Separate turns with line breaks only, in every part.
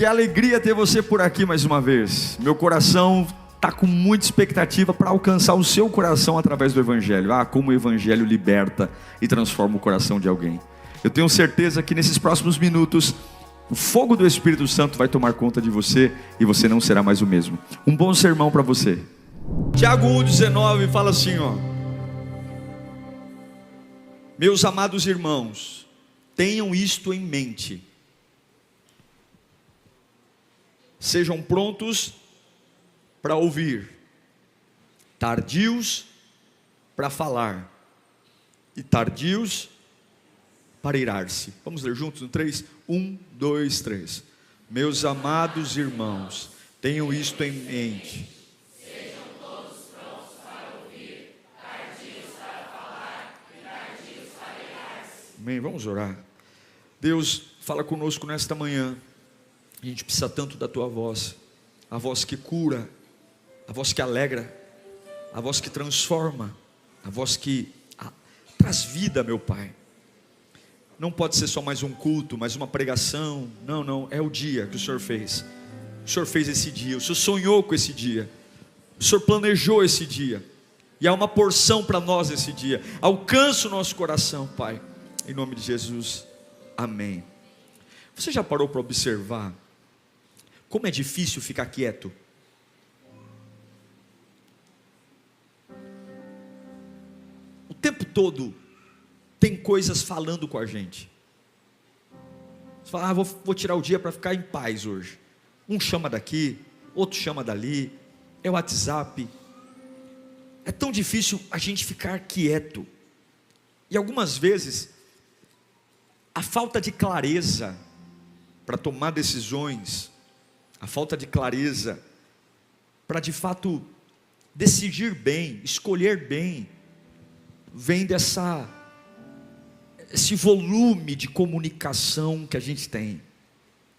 Que alegria ter você por aqui mais uma vez. Meu coração está com muita expectativa para alcançar o seu coração através do Evangelho. Como o Evangelho liberta e transforma o coração de alguém. Eu tenho certeza que nesses próximos minutos o fogo do Espírito Santo vai tomar conta de você e você não será mais o mesmo. Um bom sermão para você. Tiago 1,19 fala assim, meus amados irmãos, tenham isto em mente. Sejam prontos para ouvir, tardios para falar e tardios para irar-se. Vamos ler juntos no 3? 1, 2, 3. Meus amados irmãos, tenham isto em mente.
Sejam todos prontos para ouvir, tardios para falar e tardios para irar-se.
Amém, vamos orar. Deus, fala conosco nesta manhã. A gente precisa tanto da tua voz, a voz que cura, a voz que alegra, a voz que transforma, a voz que traz vida, meu Pai. Não pode ser só mais um culto, mais uma pregação. Não, é o dia que o Senhor fez. O Senhor fez esse dia, o Senhor sonhou com esse dia, o Senhor planejou esse dia, e há uma porção para nós esse dia. Alcança o nosso coração, Pai, em nome de Jesus, amém. Você já parou para observar como é difícil ficar quieto? O tempo todo tem coisas falando com a gente. Você fala, vou tirar o dia para ficar em paz hoje. Um chama daqui, outro chama dali, é o WhatsApp. É tão difícil a gente ficar quieto. E algumas vezes, a falta de clareza para tomar decisões, a falta de clareza para de fato decidir bem, escolher bem, vem esse volume de comunicação que a gente tem.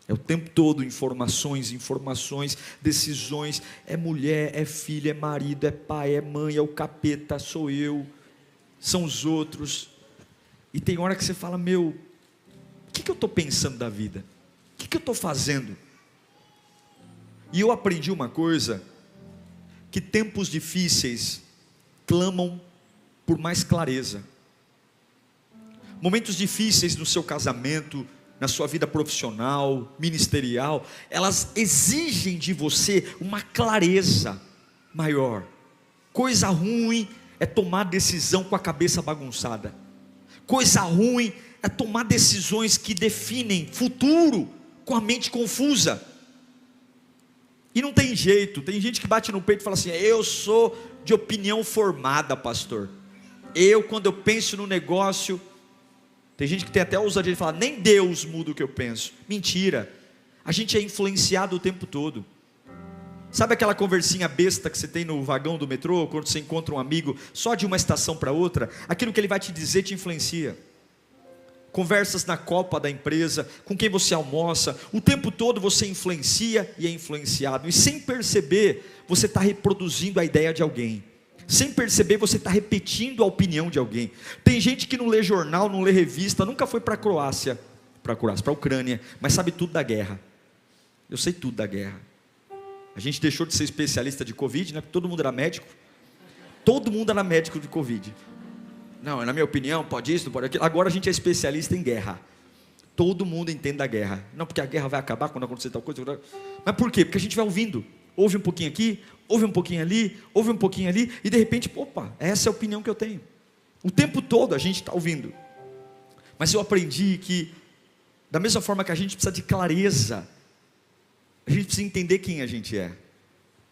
É o tempo todo informações, decisões. É mulher, é filho, é marido, é pai, é mãe, é o capeta, sou eu, são os outros. E tem hora que você fala, o que eu estou pensando da vida? O que eu estou fazendo? E eu aprendi uma coisa, que tempos difíceis clamam por mais clareza. Momentos difíceis no seu casamento, na sua vida profissional, ministerial, elas exigem de você uma clareza maior. Coisa ruim é tomar decisão com a cabeça bagunçada. Coisa ruim é tomar decisões que definem futuro com a mente confusa. E não tem jeito, tem gente que bate no peito e fala assim, eu sou de opinião formada, pastor. Quando eu penso no negócio, tem gente que tem até a ousadia de falar, nem Deus muda o que eu penso. Mentira, a gente é influenciado o tempo todo. Sabe aquela conversinha besta que você tem no vagão do metrô, quando você encontra um amigo, só de uma estação para outra? Aquilo que ele vai te dizer te influencia. Conversas na copa da empresa, com quem você almoça, o tempo todo você influencia e é influenciado, e sem perceber, você está reproduzindo a ideia de alguém, sem perceber você está repetindo a opinião de alguém. Tem gente que não lê jornal, não lê revista, nunca foi para a Ucrânia, mas sabe tudo da guerra. Eu sei tudo da guerra. A gente deixou de ser especialista de Covid, né? Porque todo mundo era médico de Covid. Não, na minha opinião, pode isso, não pode aquilo. Agora a gente é especialista em guerra. Todo mundo entende da guerra. Não, porque a guerra vai acabar quando acontecer tal coisa. Mas por quê? Porque a gente vai ouvindo. Ouve um pouquinho aqui, ouve um pouquinho ali, ouve um pouquinho ali, e de repente, essa é a opinião que eu tenho. O tempo todo a gente está ouvindo. Mas eu aprendi que, da mesma forma que a gente precisa de clareza, a gente precisa entender quem a gente é.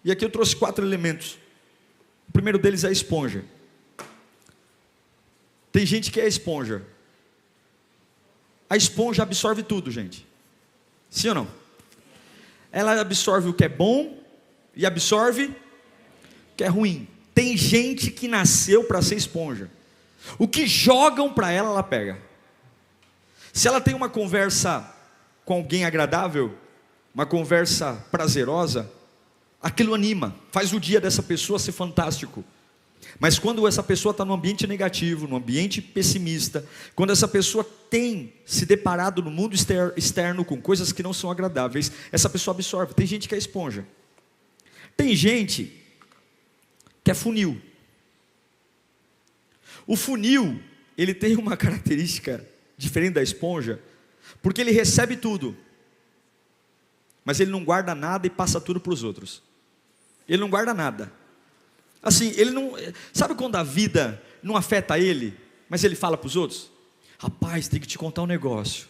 E aqui eu trouxe 4 elementos. O primeiro deles é a esponja. Tem gente que é esponja. A esponja absorve tudo, gente. Sim ou não? Ela absorve o que é bom e absorve o que é ruim. Tem gente que nasceu para ser esponja. O que jogam para ela, ela pega. Se ela tem uma conversa com alguém agradável, uma conversa prazerosa, aquilo anima, faz o dia dessa pessoa ser fantástico. Mas quando essa pessoa está num ambiente negativo, num ambiente pessimista, quando essa pessoa tem se deparado no mundo externo com coisas que não são agradáveis, essa pessoa absorve. Tem gente que é esponja. Tem gente que é funil. O funil, ele tem uma característica diferente da esponja, porque ele recebe tudo, mas ele não guarda nada e passa tudo para os outros. Ele não guarda nada. Assim, ele não... Sabe quando a vida não afeta ele, mas ele fala para os outros? Rapaz, tem que te contar um negócio.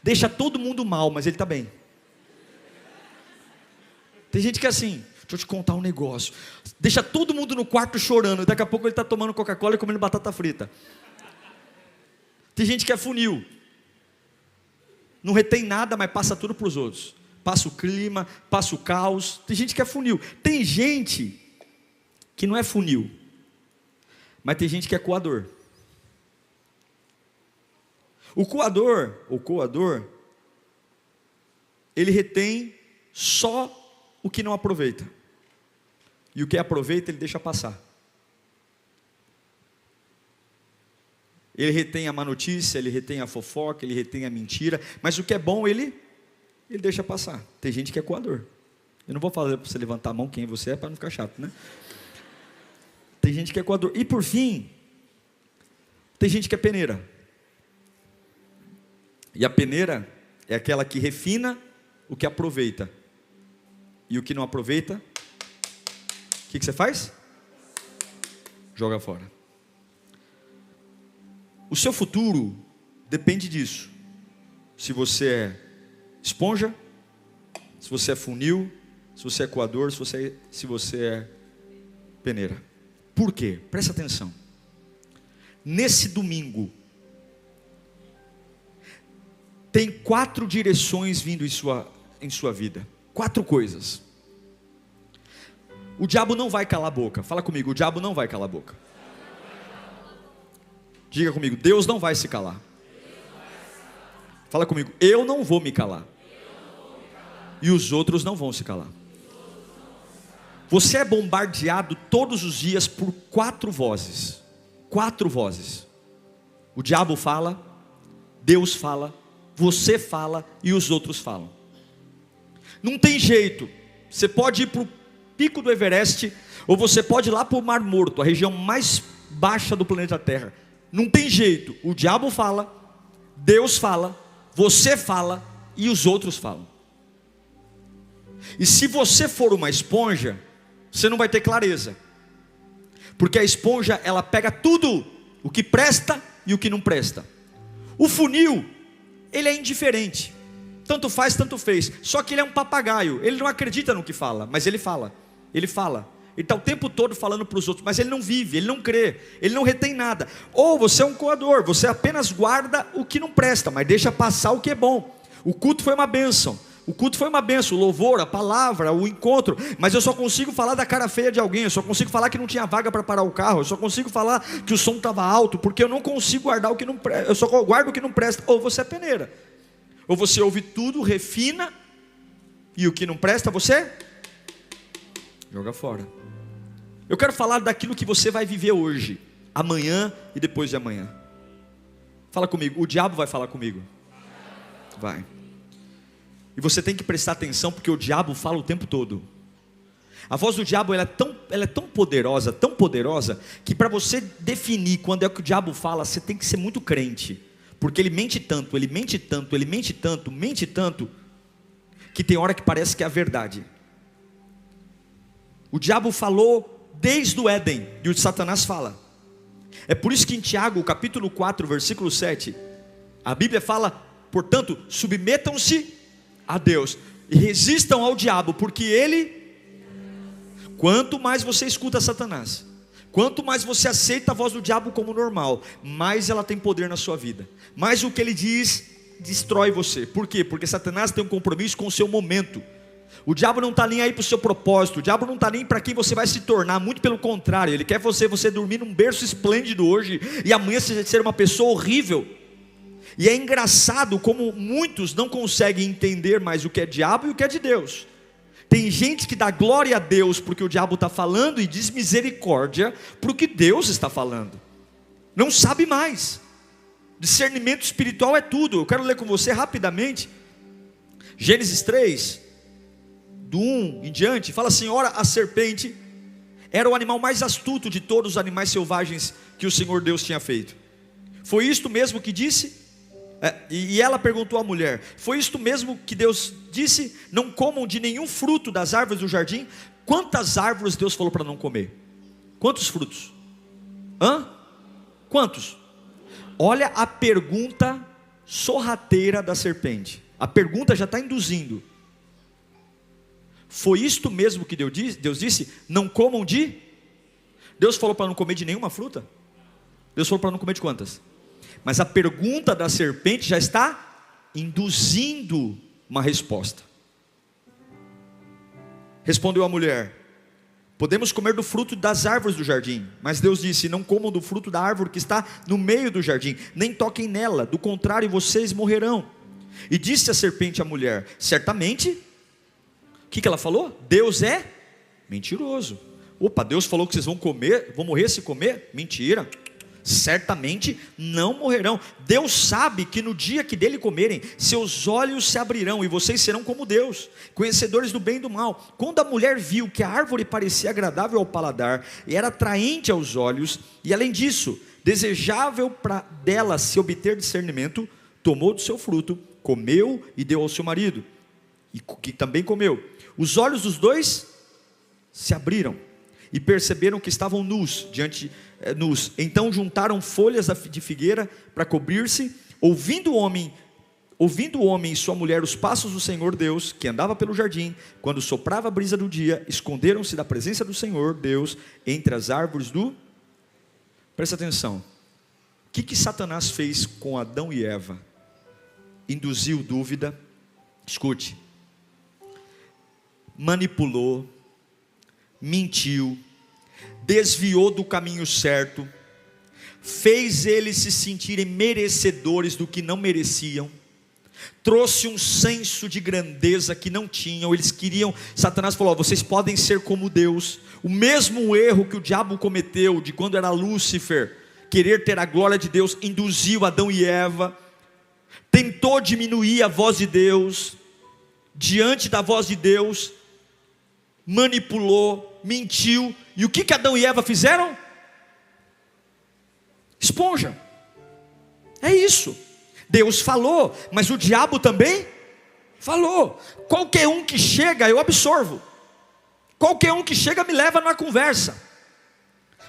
Deixa todo mundo mal, mas ele está bem. Tem gente que é assim, deixa eu te contar um negócio. Deixa todo mundo no quarto chorando, e daqui a pouco ele está tomando Coca-Cola e comendo batata frita. Tem gente que é funil. Não retém nada, mas passa tudo para os outros. Passa o clima, passa o caos. Tem gente que é funil. Tem gente que não é funil, mas tem gente que é coador. O coador, ele retém só o que não aproveita. E o que aproveita, ele deixa passar. Ele retém a má notícia, ele retém a fofoca, ele retém a mentira, mas o que é bom, ele deixa passar. Tem gente que é coador. Eu não vou falar para você levantar a mão quem você é, para não ficar chato, né? Tem gente que é coador. E por fim, tem gente que é peneira. E a peneira é aquela que refina o que aproveita. E o que não aproveita, o que você faz? Joga fora. O seu futuro depende disso. Se você é esponja, se você é funil, se você é coador, se você é peneira. Por quê? Presta atenção. Nesse domingo, tem 4 direções vindo em sua vida. 4 coisas. O diabo não vai calar a boca. Fala comigo, o diabo não vai calar a boca. Diga comigo, Deus não vai se calar. Fala comigo, eu não vou me calar. E os outros não vão se calar. Você é bombardeado todos os dias por 4 vozes. 4 vozes. O diabo fala, Deus fala, você fala e os outros falam. Não tem jeito. Você pode ir para o pico do Everest, ou você pode ir lá para o Mar Morto, a região mais baixa do planeta Terra. Não tem jeito. O diabo fala, Deus fala, você fala e os outros falam. E se você for uma esponja, você não vai ter clareza. Porque a esponja, ela pega tudo, o que presta e o que não presta. O funil, ele é indiferente. Tanto faz, tanto fez. Só que ele é um papagaio. Ele não acredita no que fala, mas ele fala. Ele fala. Ele está o tempo todo falando para os outros, mas ele não vive, ele não crê, ele não retém nada. Ou você é um coador, você apenas guarda o que não presta, mas deixa passar o que é bom. O culto foi uma bênção. O culto foi uma bênção, o louvor, a palavra, o encontro. Mas eu só consigo falar da cara feia de alguém. Eu só consigo falar que não tinha vaga para parar o carro. Eu só consigo falar que o som estava alto, porque eu não consigo guardar o que não presta. Eu só guardo o que não presta. Ou você é peneira. Ou você ouve tudo, refina, e o que não presta você joga fora. Eu quero falar daquilo que você vai viver hoje, amanhã e depois de amanhã. Fala comigo, o diabo vai falar comigo. Vai. E você tem que prestar atenção, porque o diabo fala o tempo todo. A voz do diabo ela é tão poderosa, que para você definir quando é que o diabo fala, você tem que ser muito crente. Porque ele mente tanto, que tem hora que parece que é a verdade. O diabo falou desde o Éden, e o Satanás fala. É por isso que em Tiago, capítulo 4, versículo 7, a Bíblia fala, portanto, submetam-se a Deus e resistam ao diabo, porque ele, quanto mais você escuta Satanás, quanto mais você aceita a voz do diabo como normal, mais ela tem poder na sua vida, mais o que ele diz destrói você. Por quê? Porque Satanás tem um compromisso com o seu momento. O diabo não está nem aí para o seu propósito, o diabo não está nem para quem você vai se tornar, muito pelo contrário, ele quer você dormir num berço esplêndido hoje, e amanhã você ser uma pessoa horrível. E é engraçado como muitos não conseguem entender mais o que é diabo e o que é de Deus. Tem gente que dá glória a Deus porque o diabo está falando e diz misericórdia para o que Deus está falando. Não sabe mais. Discernimento espiritual é tudo. Eu quero ler com você rapidamente Gênesis 3, do 1 em diante. Fala assim: ora, a serpente era o animal mais astuto de todos os animais selvagens que o Senhor Deus tinha feito. Foi isto mesmo que disse? E ela perguntou à mulher: foi isto mesmo que Deus disse? Não comam de nenhum fruto das árvores do jardim? Quantas árvores Deus falou para não comer? Quantos frutos? Quantos? Olha a pergunta sorrateira da serpente. A pergunta já está induzindo. Foi isto mesmo que Deus disse? Não comam de? Deus falou para não comer de nenhuma fruta? Deus falou para não comer de quantas? Mas a pergunta da serpente já está induzindo uma resposta. Respondeu a mulher: podemos comer do fruto das árvores do jardim. Mas Deus disse: não comam do fruto da árvore que está no meio do jardim, nem toquem nela, do contrário vocês morrerão. E disse a serpente à mulher: certamente, o que ela falou? Deus é mentiroso. Opa, Deus falou que vocês vão comer, vão morrer se comer? Mentira. Certamente não morrerão. Deus sabe que no dia que dele comerem, seus olhos se abrirão e vocês serão como Deus, conhecedores do bem e do mal. Quando a mulher viu que a árvore parecia agradável ao paladar e era atraente aos olhos, e além disso, desejável para dela se obter discernimento, tomou do seu fruto, comeu e deu ao seu marido, e que também comeu. Os olhos dos dois se abriram e perceberam que estavam nus. Então juntaram folhas de figueira para cobrir-se. Ouvindo o homem e sua mulher os passos do Senhor Deus, que andava pelo jardim, quando soprava a brisa do dia, esconderam-se da presença do Senhor Deus entre as árvores do... Presta atenção. O que Satanás fez com Adão e Eva? Induziu dúvida. Escute. Manipulou, mentiu, desviou do caminho certo, fez eles se sentirem merecedores do que não mereciam, trouxe um senso de grandeza que não tinham. Eles queriam, Satanás falou: vocês podem ser como Deus. O mesmo erro que o diabo cometeu de quando era Lúcifer, querer ter a glória de Deus, induziu Adão e Eva, tentou diminuir a voz de Deus, diante da voz de Deus, manipulou, mentiu. E o que Adão e Eva fizeram? Esponja. É isso. Deus falou, mas o diabo também falou. Qualquer um que chega, eu absorvo. Qualquer um que chega me leva numa conversa.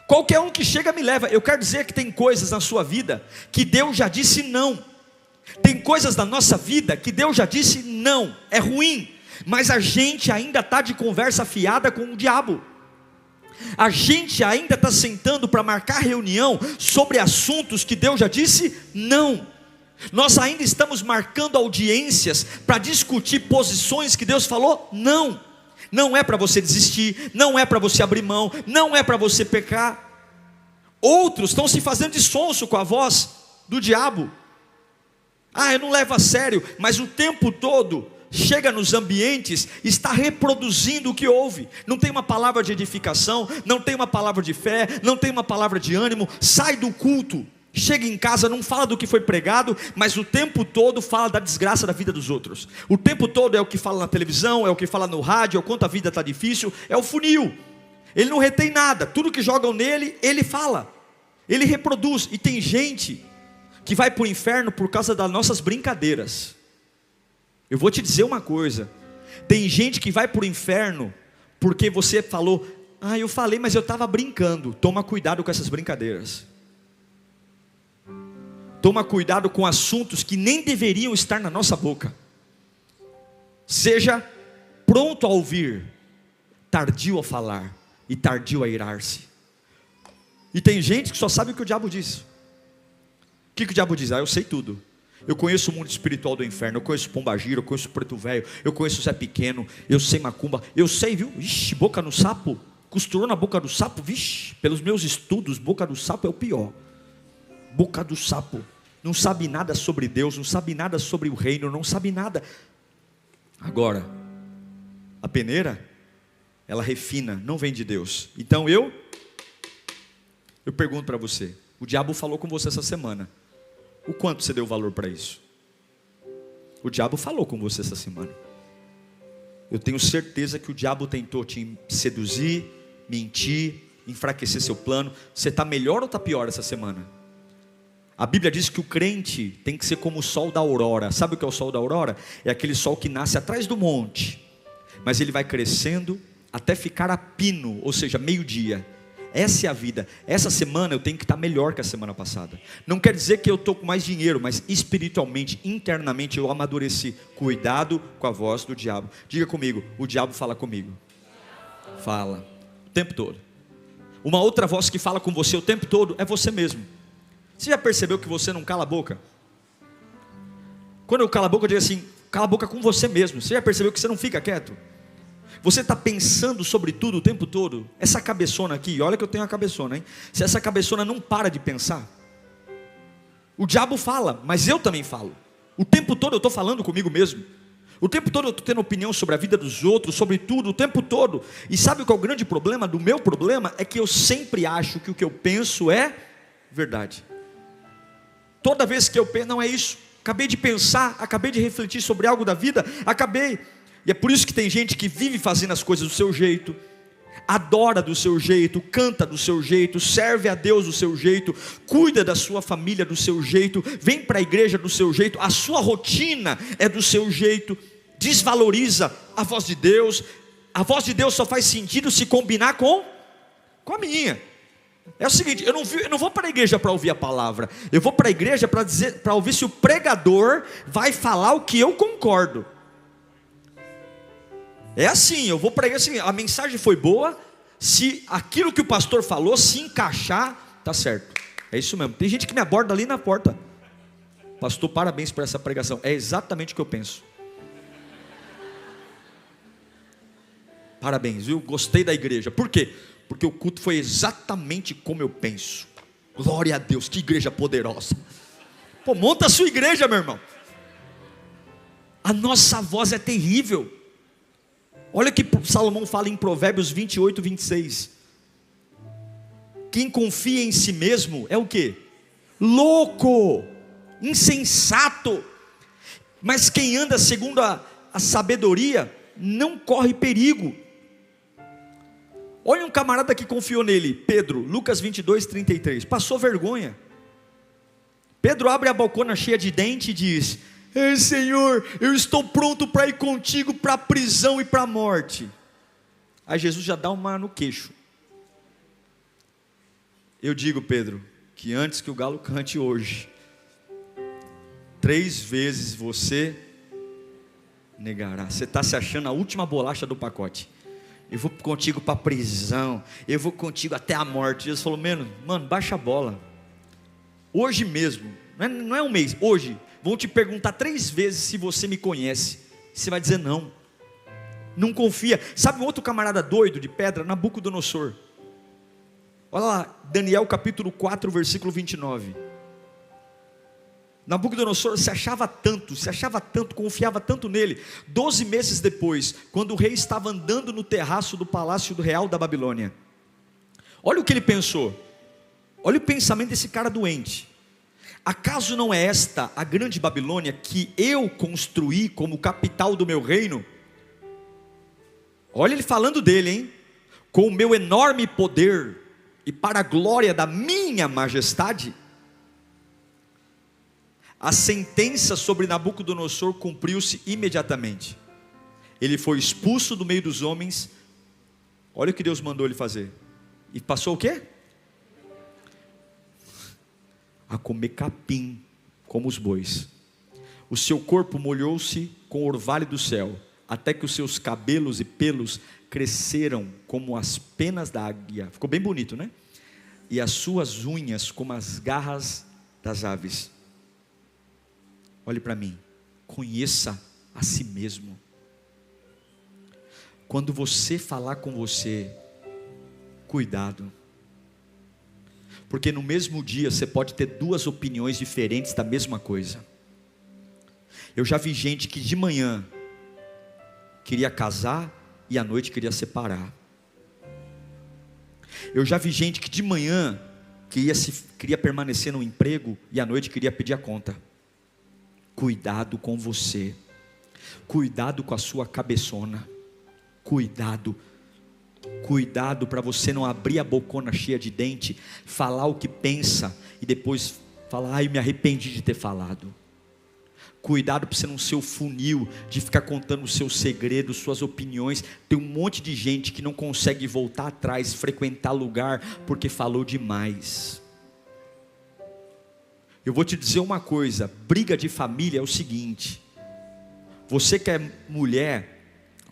Qualquer um que chega me leva. Eu quero dizer que tem coisas na sua vida que Deus já disse não. Tem coisas na nossa vida que Deus já disse não. É ruim. Mas a gente ainda está de conversa fiada com o diabo. A gente ainda está sentando para marcar reunião sobre assuntos que Deus já disse não. Nós ainda estamos marcando audiências para discutir posições que Deus falou não. Não é para você desistir, não é para você abrir mão, não é para você pecar. Outros estão se fazendo de sonso com a voz do diabo. Eu não levo a sério, mas o tempo todo chega nos ambientes, está reproduzindo o que ouve. Não tem uma palavra de edificação, não tem uma palavra de fé, não tem uma palavra de ânimo. Sai do culto, chega em casa, não fala do que foi pregado, mas o tempo todo fala da desgraça da vida dos outros. O tempo todo é o que fala na televisão, é o que fala no rádio, é o quanto a vida está difícil. É o funil. Ele não retém nada, tudo que jogam nele, ele fala, ele reproduz. E tem gente que vai para o inferno por causa das nossas brincadeiras. Eu vou te dizer uma coisa: tem gente que vai para o inferno porque você falou: eu falei, mas eu estava brincando. Toma cuidado com essas brincadeiras. Toma cuidado com assuntos que nem deveriam estar na nossa boca. Seja pronto a ouvir, tardio a falar e tardio a irar-se. E tem gente que só sabe o que o diabo diz. O que o diabo diz? Eu sei tudo. Eu conheço o mundo espiritual do inferno. Eu conheço Pombagira, eu conheço Preto Velho, eu conheço Zé Pequeno, eu sei macumba, eu sei, viu? Ixi, boca no sapo, costurou na boca do sapo. Vixe, pelos meus estudos, boca do sapo é o pior. Boca do sapo, não sabe nada sobre Deus, não sabe nada sobre o reino, não sabe nada. Agora, peneira, ela refina, não vem de Deus. Então eu pergunto para você, o diabo falou com você essa semana, o quanto você deu valor para isso? O diabo falou com você essa semana. Eu tenho certeza que o diabo tentou te seduzir, mentir, enfraquecer seu plano. Você está melhor ou está pior essa semana? A Bíblia diz que o crente tem que ser como o sol da aurora. Sabe o que é o sol da aurora? É aquele sol que nasce atrás do monte, mas ele vai crescendo até ficar a pino, ou seja, meio-dia. Essa é a vida. Essa semana eu tenho que estar melhor que a semana passada. Não quer dizer que eu estou com mais dinheiro, mas espiritualmente, internamente eu amadureci. Cuidado com a voz do diabo. Diga comigo, o diabo fala comigo. Fala, o tempo todo. Uma outra voz que fala com você o tempo todo é você mesmo. Você já percebeu que você não cala a boca? Quando eu calo a boca, eu digo assim, cala a boca com você mesmo. Você já percebeu que você não fica quieto? Você está pensando sobre tudo o tempo todo? Essa cabeçona aqui, olha que eu tenho uma cabeçona, hein? Se essa cabeçona não para de pensar, o diabo fala, mas eu também falo. O tempo todo eu estou falando comigo mesmo. O tempo todo eu estou tendo opinião sobre a vida dos outros, sobre tudo, o tempo todo. E sabe qual é o grande problema? Do meu problema é que eu sempre acho que o que eu penso é verdade. Toda vez que eu penso, não é isso. Acabei de pensar, acabei de refletir sobre algo da vida, E é por isso que tem gente que vive fazendo as coisas do seu jeito, adora do seu jeito, canta do seu jeito, serve a Deus do seu jeito, cuida da sua família do seu jeito, vem para a igreja do seu jeito, a sua rotina é do seu jeito, desvaloriza a voz de Deus. A voz de Deus só faz sentido se combinar com a minha. É o seguinte, eu não vou para a igreja para ouvir a palavra, eu vou para a igreja para ouvir se o pregador vai falar o que eu concordo. É assim, eu vou pregar assim, a mensagem foi boa, se aquilo que o pastor falou se encaixar, tá certo. É isso mesmo. Tem gente que me aborda ali na porta. Pastor, parabéns por essa pregação. É exatamente o que eu penso. Parabéns, viu? Gostei da igreja. Por quê? Porque o culto foi exatamente como eu penso. Glória a Deus, que igreja poderosa. Pô, monta a sua igreja, meu irmão. A nossa voz é terrível. Olha o que Salomão fala em Provérbios 28, 26. Quem confia em si mesmo é o quê? Louco, insensato. Mas quem anda segundo a sabedoria não corre perigo. Olha um camarada que confiou nele, Pedro, Lucas 22, 33. Passou vergonha. Pedro abre a bocona cheia de dente e diz: Ei, Senhor, eu estou pronto para ir contigo para a prisão e para a morte. Aí Jesus já dá uma no queixo. Eu digo, Pedro, que antes que o galo cante hoje, 3 vezes você negará. Você está se achando a última bolacha do pacote. Eu vou contigo para a prisão, eu vou contigo até a morte. Jesus falou, mano, baixa a bola. Hoje mesmo, não é um mês, hoje vão te perguntar 3 vezes se você me conhece. Você vai dizer não. Não confia. Sabe um outro camarada doido de pedra? Nabucodonosor. Olha lá, Daniel capítulo 4, versículo 29. Nabucodonosor se achava tanto, confiava tanto nele. 12 meses depois, quando o rei estava andando no terraço do palácio real da Babilônia, olha o que ele pensou. Olha o pensamento desse cara doente. Acaso não é esta a grande Babilônia que eu construí como capital do meu reino? Olha ele falando dele, hein? Com o meu enorme poder e para a glória da minha majestade. A sentença sobre Nabucodonosor cumpriu-se imediatamente. Ele foi expulso do meio dos homens. Olha o que Deus mandou ele fazer. E passou o quê? A comer capim, como os bois. O seu corpo molhou-se com o orvalho do céu, até que os seus cabelos e pelos cresceram como as penas da águia. Ficou bem bonito, né? E as suas unhas como as garras das aves. Olhe para mim, conheça a si mesmo. Quando você falar com você, cuidado. Porque no mesmo dia você pode ter 2 opiniões diferentes da mesma coisa. Eu já vi gente que de manhã queria casar e à noite queria separar. Eu já vi gente que de manhã queria permanecer no emprego e à noite queria pedir a conta. Cuidado com você, cuidado com a sua cabeçona, cuidado para você não abrir a bocona cheia de dente, falar o que pensa e depois falar, ai, eu me arrependi de ter falado. Cuidado para você não ser o funil de ficar contando os seus segredos, suas opiniões. Tem um monte de gente que não consegue voltar atrás, frequentar lugar, porque falou demais. Eu vou te dizer uma coisa, briga de família é o seguinte, você que é mulher,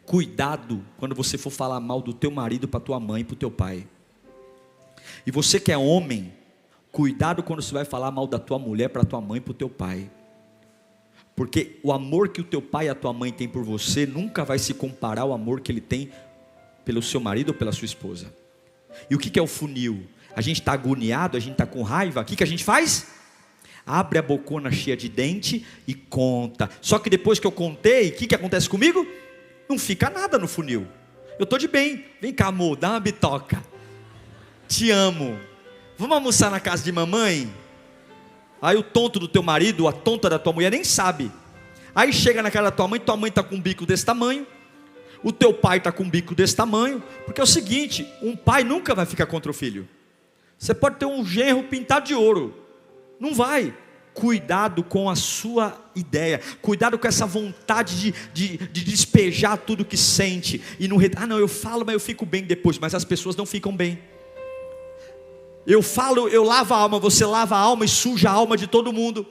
cuidado quando você for falar mal do teu marido para tua mãe e para o teu pai. E você que é homem, cuidado quando você vai falar mal da tua mulher para tua mãe e para o teu pai. Porque o amor que o teu pai e a tua mãe têm por você nunca vai se comparar ao amor que ele tem pelo seu marido ou pela sua esposa. E o que é o funil? A gente está agoniado, a gente está com raiva, o que a gente faz? Abre a bocona cheia de dente e conta. Só que depois que eu contei, o que acontece comigo? Não fica nada no funil. Eu estou de bem, vem cá amor, dá uma bitoca, te amo, vamos almoçar na casa de mamãe? Aí o tonto do teu marido, a tonta da tua mulher nem sabe. Aí chega na casa da tua mãe está com um bico desse tamanho, o teu pai está com um bico desse tamanho, porque é o seguinte, um pai nunca vai ficar contra o filho. Você pode ter um genro pintado de ouro, não vai. Cuidado com a sua ideia, cuidado com essa vontade de despejar tudo que sente, e não, não, eu falo, mas eu fico bem depois, mas as pessoas não ficam bem. Eu falo, eu lavo a alma, você lava a alma e suja a alma de todo mundo.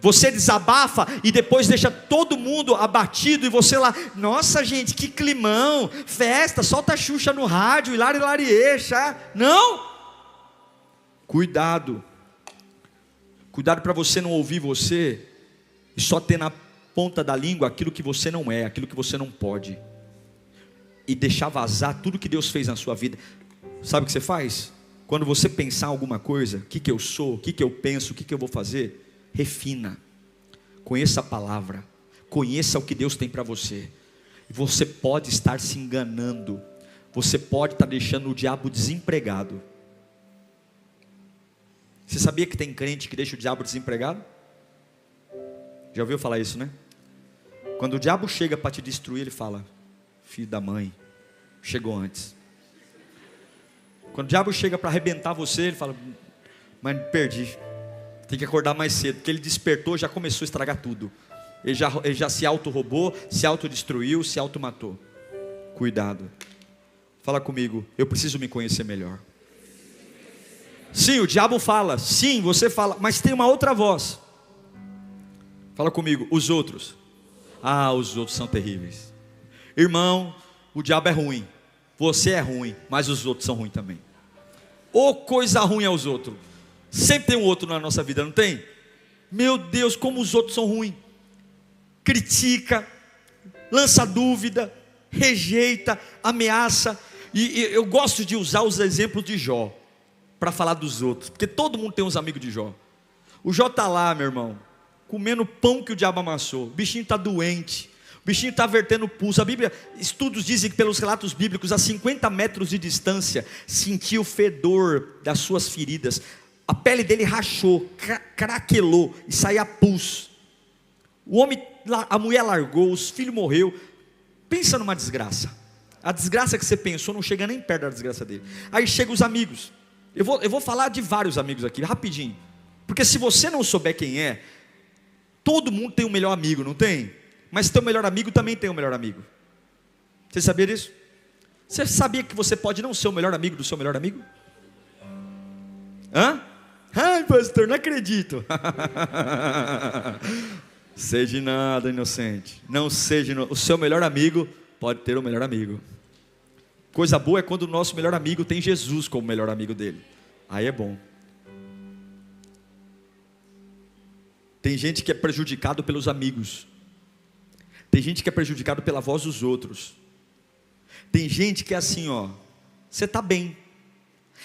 Você desabafa e depois deixa todo mundo abatido, e você lá, nossa gente, que climão, festa, solta a Xuxa no rádio, hilari lariexa. Não, cuidado para você não ouvir você e só ter na ponta da língua aquilo que você não é, aquilo que você não pode, e deixar vazar tudo que Deus fez na sua vida. Sabe o que você faz? Quando você pensar alguma coisa, o que eu sou, o que eu penso, o que eu vou fazer, refina, conheça a palavra, conheça o que Deus tem para você. Você pode estar se enganando, você pode estar deixando o diabo desempregado. Você sabia que tem crente que deixa o diabo desempregado? Já ouviu falar isso, né? Quando o diabo chega para te destruir, ele fala, filho da mãe, chegou antes. Quando o diabo chega para arrebentar você, ele fala, mas perdi, tem que acordar mais cedo, porque ele despertou, já começou a estragar tudo. Ele já se auto-roubou, se autodestruiu, se auto-matou. Cuidado. Fala comigo, eu preciso me conhecer melhor. Sim, o diabo fala, sim, você fala, mas tem uma outra voz. Fala comigo, os outros. Ah, os outros são terríveis. Irmão, o diabo é ruim, você é ruim, mas os outros são ruins também. Ô coisa ruim é os outros. Sempre tem um outro na nossa vida, não tem? Meu Deus, como os outros são ruins. Critica, lança dúvida, rejeita, ameaça. E eu gosto de usar os exemplos de Jó para falar dos outros, porque todo mundo tem uns amigos de Jó. O Jó está lá, meu irmão, comendo pão que o diabo amassou. O bichinho está doente, o bichinho está vertendo pulso. A Bíblia, estudos dizem que pelos relatos bíblicos, a 50 metros de distância, sentia o fedor das suas feridas. A pele dele rachou, craquelou e saía pus. O homem, a mulher largou, os filhos morreu. Pensa numa desgraça. A desgraça que você pensou não chega nem perto da desgraça dele. Aí chegam os amigos. Eu vou falar de vários amigos aqui, rapidinho. Porque se você não souber quem é, todo mundo tem um melhor amigo, não tem? Mas teu melhor amigo também tem um melhor amigo. Você sabia disso? Você sabia que você pode não ser o melhor amigo do seu melhor amigo? Hã? Ai, pastor, não acredito. Seja nada, inocente. Não seja o seu melhor amigo pode ter um melhor amigo. Coisa boa é quando o nosso melhor amigo tem Jesus como melhor amigo dele. Aí é bom. Tem gente que é prejudicado pelos amigos. Tem gente que é prejudicado pela voz dos outros. Tem gente que é assim, ó, você está bem,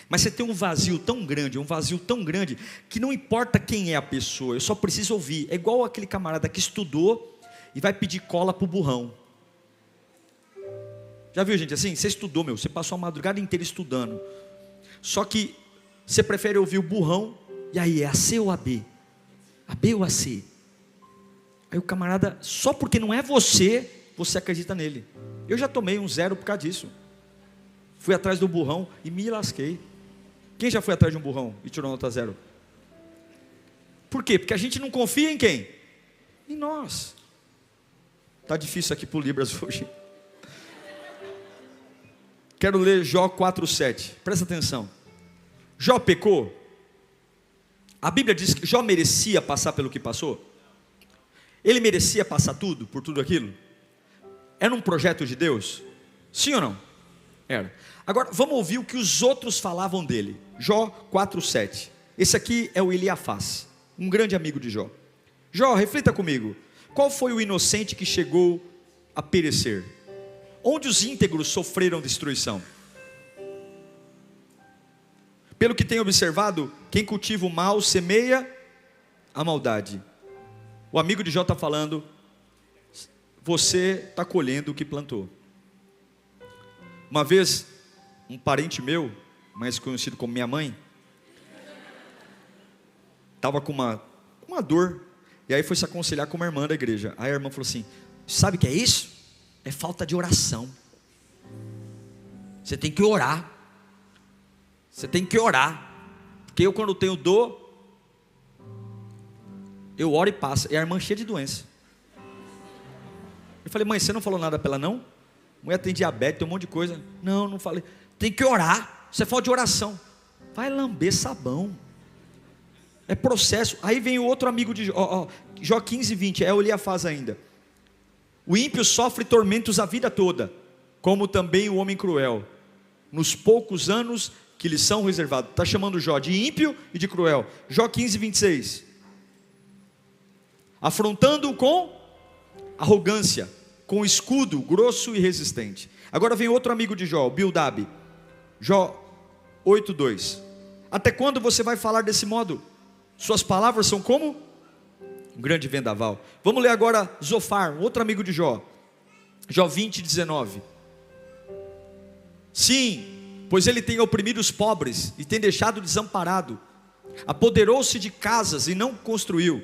mas você tem um vazio tão grande, que não importa quem é a pessoa, eu só preciso ouvir. É igual aquele camarada que estudou e vai pedir cola para o burrão. Já viu gente assim? Você estudou, você passou a madrugada inteira estudando. Só que você prefere ouvir o burrão. E aí, é a C ou a B? A B ou a C? Aí o camarada, só porque não é você acredita nele. Eu já tomei um 0 por causa disso. Fui atrás do burrão e me lasquei. Quem já foi atrás de um burrão e tirou nota 0? Por quê? Porque a gente não confia em quem? Em nós. Está difícil aqui para o Libras hoje. Quero ler Jó 4,7. Presta atenção. Jó pecou. A Bíblia diz que Jó merecia passar pelo que passou. Ele merecia passar tudo, por tudo aquilo. Era um projeto de Deus? Sim ou não? Era. Agora, vamos ouvir o que os outros falavam dele. Jó 4,7. Esse aqui é o Eliafaz, um grande amigo de Jó. Jó, reflita comigo. Qual foi o inocente que chegou a perecer? Onde os íntegros sofreram destruição? Pelo que tenho observado, quem cultiva o mal semeia a maldade. O amigo de Jó está falando, você está colhendo o que plantou. Uma vez, um parente meu, mais conhecido como minha mãe, estava com uma dor, e aí foi se aconselhar com uma irmã da igreja. Aí a irmã falou assim, sabe o que é isso? É falta de oração. Você tem que orar. Você tem que orar. Porque eu, quando tenho dor, eu oro e passa. E a irmã cheia de doença. Eu falei, mãe, você não falou nada para ela não? Mulher tem diabetes, tem um monte de coisa. Não, não falei. Tem que orar. Você fala de oração. Vai lamber sabão. É processo. Aí vem o outro amigo de Jó, Jó 15:20, é o Eliafaz ainda. O ímpio sofre tormentos a vida toda, como também o homem cruel, nos poucos anos que lhe são reservados. Está chamando Jó de ímpio e de cruel. Jó 15:26. Afrontando-o com arrogância, com escudo grosso e resistente. Agora vem outro amigo de Jó, Bildad. Jó 8:2. Até quando você vai falar desse modo? Suas palavras são como um grande vendaval. Vamos ler agora Zofar, um outro amigo de Jó. Jó 20:19. Sim, pois ele tem oprimido os pobres e tem deixado desamparado. Apoderou-se de casas e não construiu.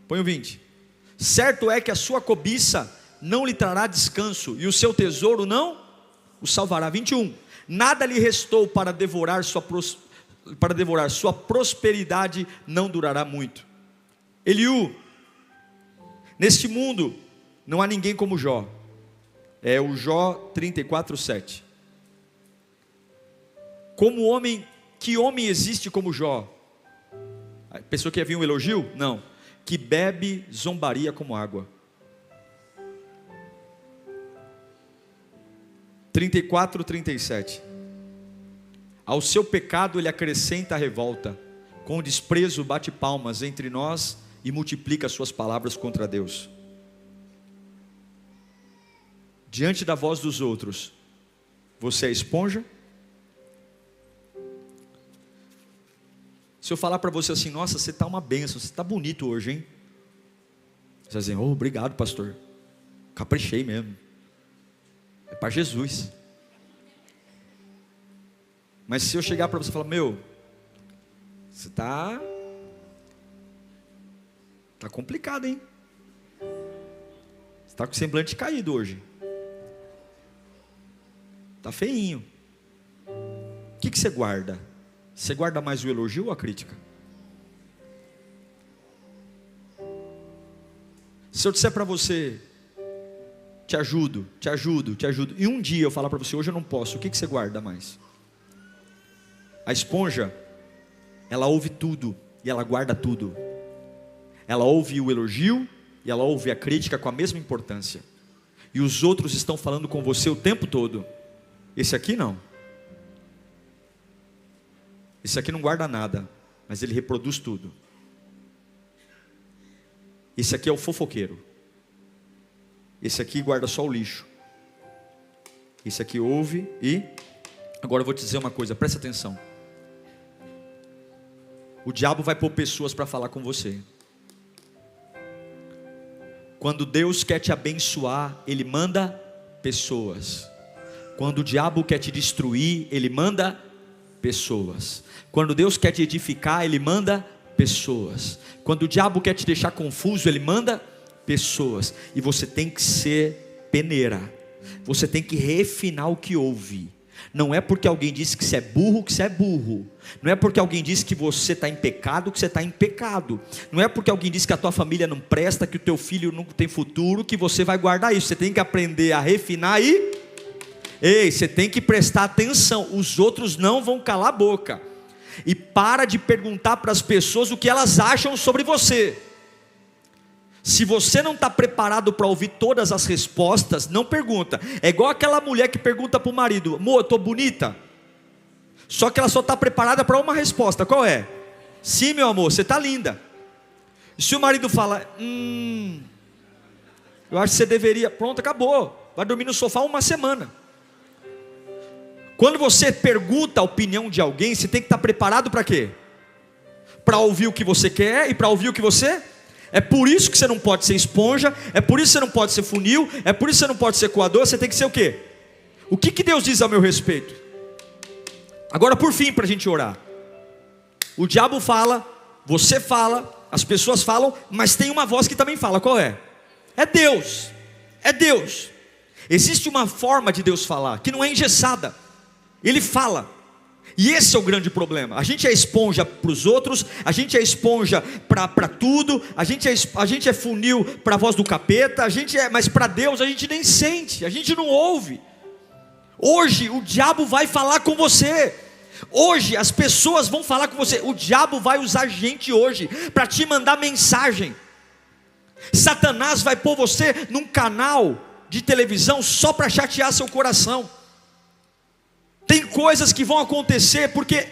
Põe o 20. Certo é que a sua cobiça não lhe trará descanso, e o seu tesouro não o salvará. 21. Nada lhe restou para devorar sua prosperidade, não durará muito. Eliú, neste mundo não há ninguém como Jó. É o Jó 34:7. Como homem, que homem existe como Jó? A pessoa que havia um elogio? Não. Que bebe zombaria como água. 34:37. Ao seu pecado ele acrescenta a revolta, com desprezo bate palmas entre nós e multiplica suas palavras contra Deus. Diante da voz dos outros, você é esponja? Se eu falar para você assim, nossa, você está uma bênção, você está bonito hoje, hein? Você vai dizer, oh, obrigado pastor, caprichei mesmo, é para Jesus. Mas se eu chegar para você e falar, meu, você está complicado, hein? Você está com o semblante caído hoje. Está feinho. O que você guarda? Você guarda mais o elogio ou a crítica? Se eu disser para você, te ajudo, e um dia eu falar para você, hoje eu não posso, o que você guarda mais? A esponja, ela ouve tudo e ela guarda tudo. Ela ouve o elogio e ela ouve a crítica com a mesma importância. E os outros estão falando com você o tempo todo. Esse aqui não. Esse aqui não guarda nada, mas ele reproduz tudo. Esse aqui é o fofoqueiro. Esse aqui guarda só o lixo. Esse aqui ouve e... Agora eu vou te dizer uma coisa, presta atenção. O diabo vai pôr pessoas para falar com você. Quando Deus quer te abençoar, Ele manda pessoas. Quando o diabo quer te destruir, ele manda pessoas. Quando Deus quer te edificar, ele manda pessoas. Quando o diabo quer te deixar confuso, ele manda pessoas. E você tem que ser peneira. Você tem que refinar o que ouve. Não é porque alguém disse que você é burro, que você é burro. Não é porque alguém disse que você está em pecado, que você está em pecado. Não é porque alguém disse que a tua família não presta, que o teu filho não tem futuro, que você vai guardar isso. Você tem que aprender a refinar e... Ei, você tem que prestar atenção. Os outros não vão calar a boca. E para de perguntar para as pessoas o que elas acham sobre você. Se você não está preparado para ouvir todas as respostas, não pergunta. É igual aquela mulher que pergunta para o marido: amor, eu estou bonita? Só que ela só está preparada para uma resposta. Qual é? Sim, meu amor, você está linda. E se o marido fala: eu acho que você deveria... Pronto, acabou. Vai dormir no sofá uma semana. Quando você pergunta a opinião de alguém, você tem que estar preparado para quê? Para ouvir o que você quer e para ouvir o que você... É por isso que você não pode ser esponja, é por isso que você não pode ser funil, é por isso que você não pode ser coador. Você tem que ser o quê? O que Deus diz a meu respeito? Agora, por fim, para a gente orar. O diabo fala, você fala, as pessoas falam, mas tem uma voz que também fala. Qual é? É Deus. É Deus. Existe uma forma de Deus falar que não é engessada. Ele fala. E esse é o grande problema. A gente é esponja para os outros, a gente é esponja para tudo, a gente é funil para a voz do capeta, mas para Deus a gente nem sente, a gente não ouve. Hoje o diabo vai falar com você. Hoje as pessoas vão falar com você. O diabo vai usar gente hoje para te mandar mensagem. Satanás vai pôr você num canal de televisão só para chatear seu coração. Tem coisas que vão acontecer, porque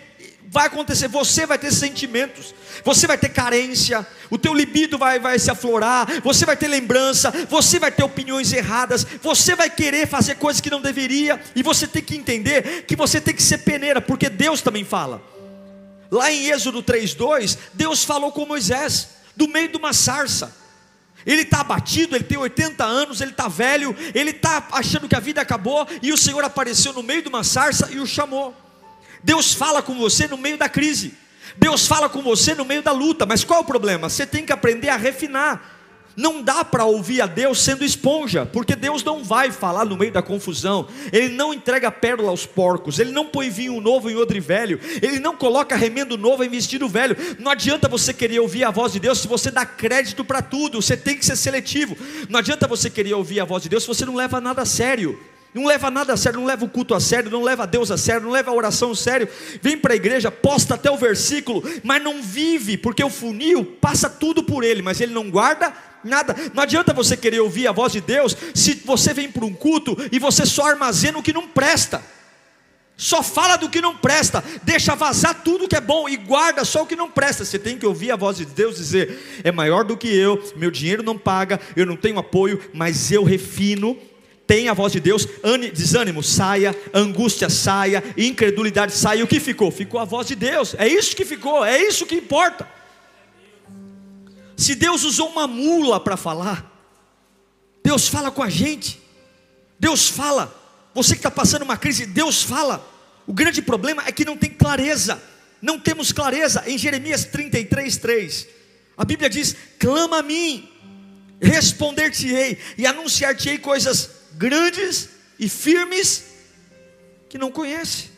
vai acontecer, você vai ter sentimentos, você vai ter carência, o teu libido vai se aflorar, você vai ter lembrança, você vai ter opiniões erradas, você vai querer fazer coisas que não deveria, e você tem que entender que você tem que ser peneira, porque Deus também fala. Lá em Êxodo 3:2, Deus falou com Moisés, do meio de uma sarça. Ele está abatido, ele tem 80 anos, ele está velho, ele está achando que a vida acabou, e o Senhor apareceu no meio de uma sarça e o chamou. Deus fala com você no meio da crise, Deus fala com você no meio da luta, mas qual é o problema? Você tem que aprender a refinar. Não dá para ouvir a Deus sendo esponja, porque Deus não vai falar no meio da confusão. Ele não entrega pérola aos porcos, Ele não põe vinho novo em odre velho, Ele não coloca remendo novo em vestido velho. Não adianta você querer ouvir a voz de Deus se você dá crédito para tudo. Você tem que ser seletivo. Não adianta você querer ouvir a voz de Deus se você não leva nada a sério. Não leva nada a sério, não leva o culto a sério, não leva Deus a sério, não leva a oração a sério. Vem para a igreja, posta até o versículo, mas não vive, porque o funil passa tudo por ele, mas ele não guarda nada. Não adianta você querer ouvir a voz de Deus se você vem para um culto e você só armazena o que não presta, só fala do que não presta, deixa vazar tudo que é bom e guarda só o que não presta. Você tem que ouvir a voz de Deus dizer: é maior do que eu, meu dinheiro não paga, eu não tenho apoio, mas eu refino. Tem a voz de Deus, desânimo saia, angústia saia, incredulidade saia. O que ficou? Ficou a voz de Deus. É isso que ficou, é isso que importa. Se Deus usou uma mula para falar, Deus fala com a gente. Deus fala. Você que está passando uma crise, Deus fala. O grande problema é que não tem clareza. Não temos clareza. Em Jeremias 33:3, a Bíblia diz: clama a mim, responder-te-ei e anunciar-te-ei coisas grandes e firmes que não conhece.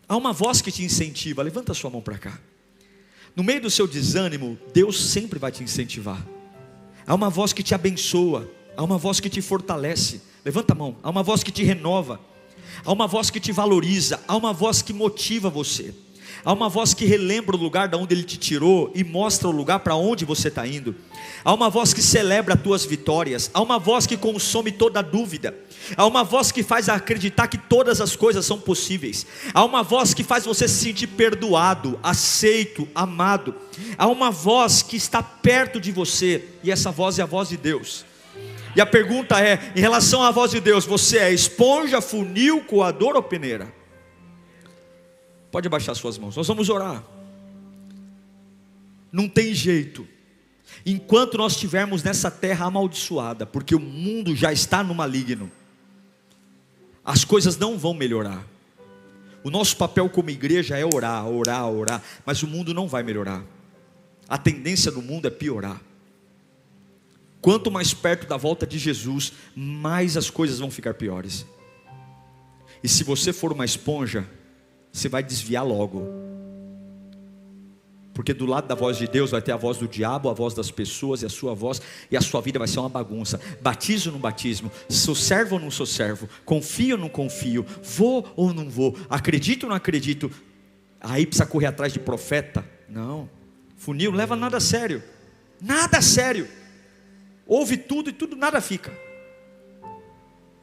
Há uma voz que te incentiva. Levanta a sua mão para cá. No meio do seu desânimo, Deus sempre vai te incentivar. Há uma voz que te abençoa, há uma voz que te fortalece. Levanta a mão. Há uma voz que te renova, há uma voz que te valoriza, há uma voz que motiva você, há uma voz que relembra o lugar de onde Ele te tirou e mostra o lugar para onde você está indo. Há uma voz que celebra as tuas vitórias, há uma voz que consome toda dúvida, há uma voz que faz acreditar que todas as coisas são possíveis, há uma voz que faz você se sentir perdoado, aceito, amado. Há uma voz que está perto de você, e essa voz é a voz de Deus. E a pergunta é, em relação à voz de Deus, você é esponja, funil, coador ou peneira? Pode abaixar suas mãos, nós vamos orar. Não tem jeito, enquanto nós estivermos nessa terra amaldiçoada, porque o mundo já está no maligno, as coisas não vão melhorar. O nosso papel como igreja é orar, orar, orar, mas o mundo não vai melhorar. A tendência do mundo é piorar. Quanto mais perto da volta de Jesus, mais as coisas vão ficar piores. E se você for uma esponja, você vai desviar logo. Porque do lado da voz de Deus vai ter a voz do diabo, a voz das pessoas e a sua voz, e a sua vida vai ser uma bagunça. Batizo ou não batismo, sou servo ou não sou servo, confio ou não confio, vou ou não vou, acredito ou não acredito. Aí precisa correr atrás de profeta? Não. Funil não leva nada a sério. Nada a sério. Ouve tudo e tudo nada fica.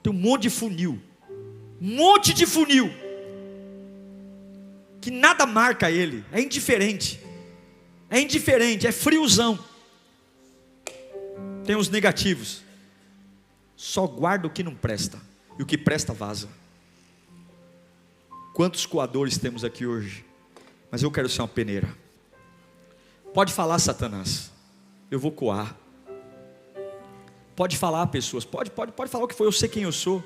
Tem um monte de funil. Um monte de funil. Que nada marca ele. É indiferente. É indiferente, é friozão. Tem os negativos. Só guarda o que não presta. E o que presta vaza. Quantos coadores temos aqui hoje? Mas eu quero ser uma peneira. Pode falar, Satanás. Eu vou coar. Pode falar, pessoas. Pode falar o que foi. Eu sei quem eu sou.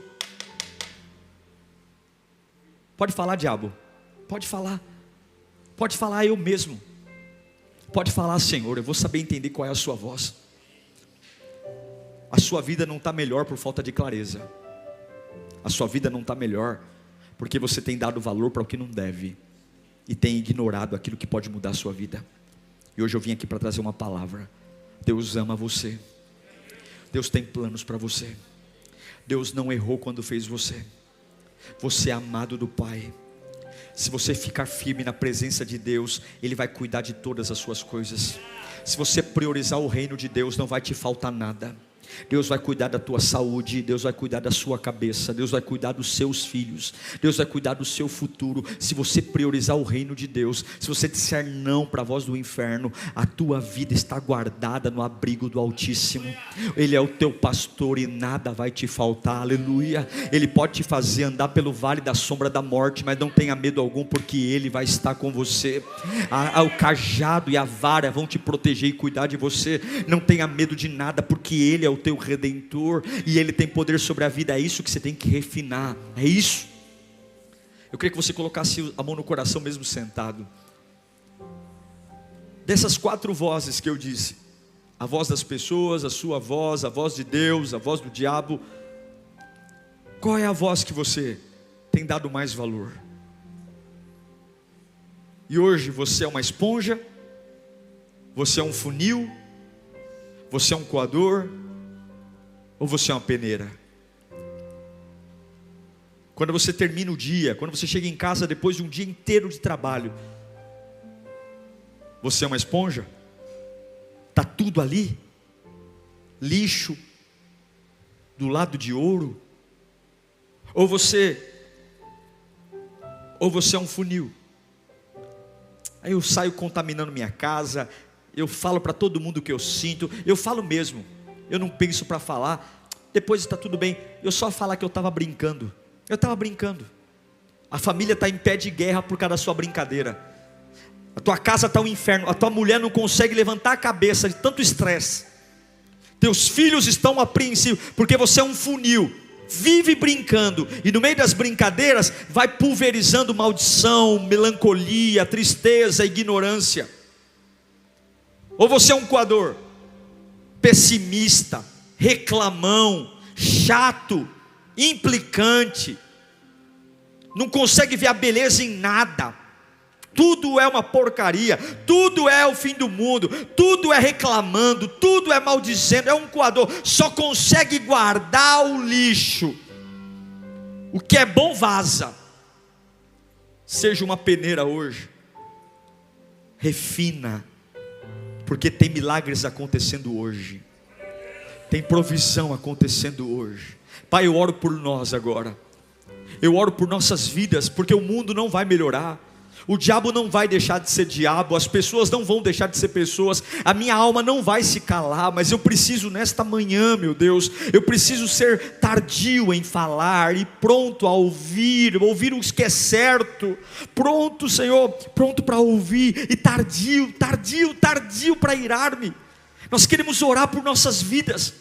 Pode falar, diabo. Pode falar. Pode falar, eu mesmo. Pode falar, Senhor. Eu vou saber entender qual é a sua voz. A sua vida não está melhor por falta de clareza. A sua vida não está melhor porque você tem dado valor para o que não deve e tem ignorado aquilo que pode mudar a sua vida. E hoje eu vim aqui para trazer uma palavra. Deus ama você. Deus tem planos para você. Deus não errou quando fez você. Você é amado do Pai. Se você ficar firme na presença de Deus, Ele vai cuidar de todas as suas coisas. Se você priorizar o reino de Deus, não vai te faltar nada. Deus vai cuidar da tua saúde, Deus vai cuidar da sua cabeça, Deus vai cuidar dos seus filhos, Deus vai cuidar do seu futuro. Se você priorizar o reino de Deus, se você disser não para a voz do inferno, a tua vida está guardada no abrigo do Altíssimo. Ele é o teu pastor e nada vai te faltar, aleluia. Ele pode te fazer andar pelo vale da sombra da morte, mas não tenha medo algum, porque Ele vai estar com você. O cajado e a vara vão te proteger e cuidar de você. Não tenha medo de nada, porque Ele é o teu Redentor e Ele tem poder sobre a vida. É isso que você tem que refinar, é isso. Eu queria que você colocasse a mão no coração mesmo sentado. Dessas 4 vozes que eu disse, a voz das pessoas, a sua voz, a voz de Deus, a voz do diabo, qual é a voz que você tem dado mais valor? E hoje você é uma esponja, você é um funil, você é um coador, ou você é uma peneira? Quando você termina o dia, quando você chega em casa depois de um dia inteiro de trabalho, você é uma esponja? Está tudo ali? Lixo do lado de ouro? Ou você é um funil? Aí eu saio contaminando minha casa, eu falo para todo mundo o que eu sinto, eu falo mesmo. Eu não penso para falar, depois está tudo bem. Eu só falar que eu estava brincando. Eu estava brincando. A família está em pé de guerra por causa da sua brincadeira. A tua casa está um inferno. A tua mulher não consegue levantar a cabeça de tanto estresse. Teus filhos estão apreensivos porque você é um funil. Vive brincando e no meio das brincadeiras vai pulverizando maldição, melancolia, tristeza, ignorância. Ou você é um coador? Pessimista, reclamão, chato, implicante, não consegue ver a beleza em nada, tudo é uma porcaria, tudo é o fim do mundo, tudo é reclamando, tudo é maldizendo, é um coador, só consegue guardar o lixo, o que é bom vaza. Seja uma peneira hoje, refina, porque tem milagres acontecendo hoje, tem provisão acontecendo hoje. Pai, eu oro por nós agora, eu oro por nossas vidas, porque o mundo não vai melhorar, o diabo não vai deixar de ser diabo, as pessoas não vão deixar de ser pessoas, a minha alma não vai se calar, mas eu preciso nesta manhã, meu Deus, eu preciso ser tardio em falar e pronto a ouvir o que é certo, pronto, Senhor, pronto para ouvir, e tardio para irar-me. Nós queremos orar por nossas vidas,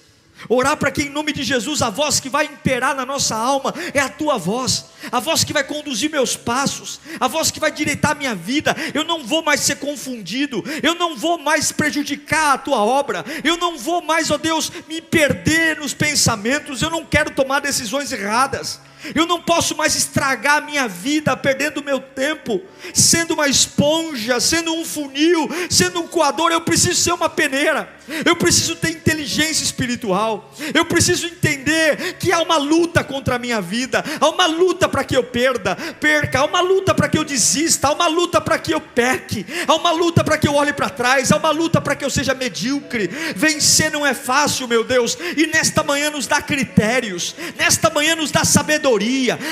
Orar para que em nome de Jesus a voz que vai imperar na nossa alma é a tua voz, a voz que vai conduzir meus passos, a voz que vai direitar a minha vida. Eu não vou mais ser confundido, eu não vou mais prejudicar a tua obra, eu não vou mais, ó Deus, me perder nos pensamentos, eu não quero tomar decisões erradas. Eu não posso mais estragar a minha vida, perdendo o meu tempo, sendo uma esponja, sendo um funil, sendo um coador. Eu preciso ser uma peneira, eu preciso ter inteligência espiritual, eu preciso entender que há uma luta contra a minha vida, há uma luta para que eu perca, há uma luta para que eu desista, há uma luta para que eu peque, há uma luta para que eu olhe para trás, há uma luta para que eu seja medíocre. Vencer não é fácil, meu Deus, e nesta manhã nos dá critérios, nesta manhã nos dá sabedoria,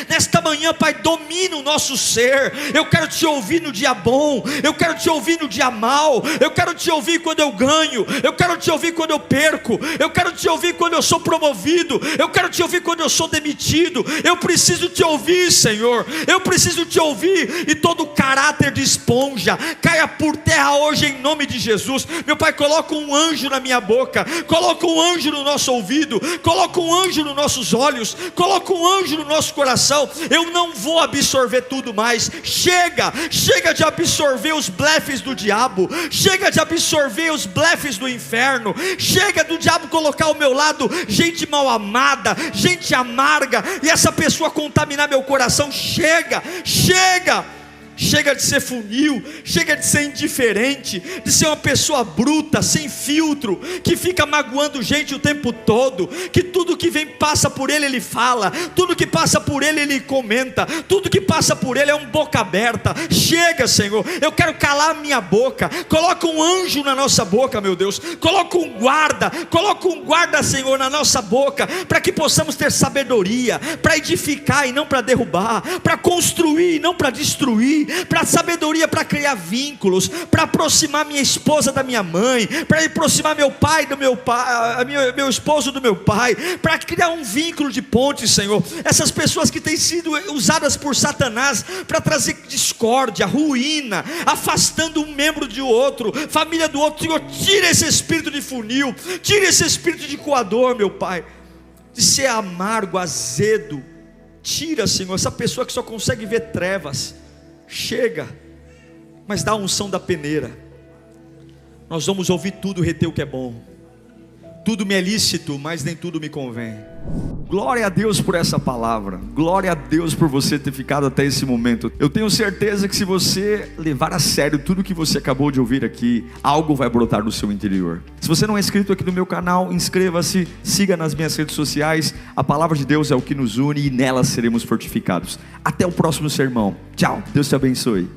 nesta manhã, Pai, domina o nosso ser. Eu quero te ouvir no dia bom, eu quero te ouvir no dia mal, eu quero te ouvir quando eu ganho, eu quero te ouvir quando eu perco, eu quero te ouvir quando eu sou promovido, eu quero te ouvir quando eu sou demitido. Eu preciso te ouvir, Senhor, eu preciso te ouvir, e todo caráter de esponja caia por terra hoje em nome de Jesus. Meu Pai, coloca um anjo na minha boca, coloca um anjo no nosso ouvido, coloca um anjo nos nossos olhos, coloca um anjo no nosso coração. Eu não vou absorver tudo mais. Chega de absorver os blefes do diabo, chega de absorver os blefes do inferno, chega do diabo colocar ao meu lado gente mal amada, gente amarga, e essa pessoa contaminar meu coração. Chega de ser funil, chega de ser indiferente, de ser uma pessoa bruta, sem filtro, que fica magoando gente o tempo todo, que tudo que vem passa por ele, ele fala, tudo que passa por ele, ele comenta, tudo que passa por ele é um boca aberta. Chega, Senhor, eu quero calar a minha boca. Coloca um anjo na nossa boca, meu Deus, coloca um guarda, Senhor, na nossa boca, para que possamos ter sabedoria, para edificar e não para derrubar, para construir e não para destruir, para sabedoria, para criar vínculos, para aproximar minha esposa da minha mãe, para aproximar meu pai do meu pai, meu esposo do meu pai, para criar um vínculo de ponte, Senhor. Essas pessoas que têm sido usadas por Satanás para trazer discórdia, ruína, afastando um membro de outro, família do outro, Senhor, tira esse espírito de funil, tira esse espírito de coador, meu Pai, de ser amargo, azedo. Tira, Senhor, essa pessoa que só consegue ver trevas. Chega, mas dá a unção da peneira. Nós vamos ouvir tudo, reter o que é bom. Tudo me é lícito, mas nem tudo me convém. Glória a Deus por essa palavra. Glória a Deus por você ter ficado até esse momento. Eu tenho certeza que se você levar a sério tudo que você acabou de ouvir aqui, algo vai brotar no seu interior. Se você não é inscrito aqui no meu canal, inscreva-se, siga nas minhas redes sociais. A palavra de Deus é o que nos une e nela seremos fortificados. Até o próximo sermão. Tchau, Deus te abençoe.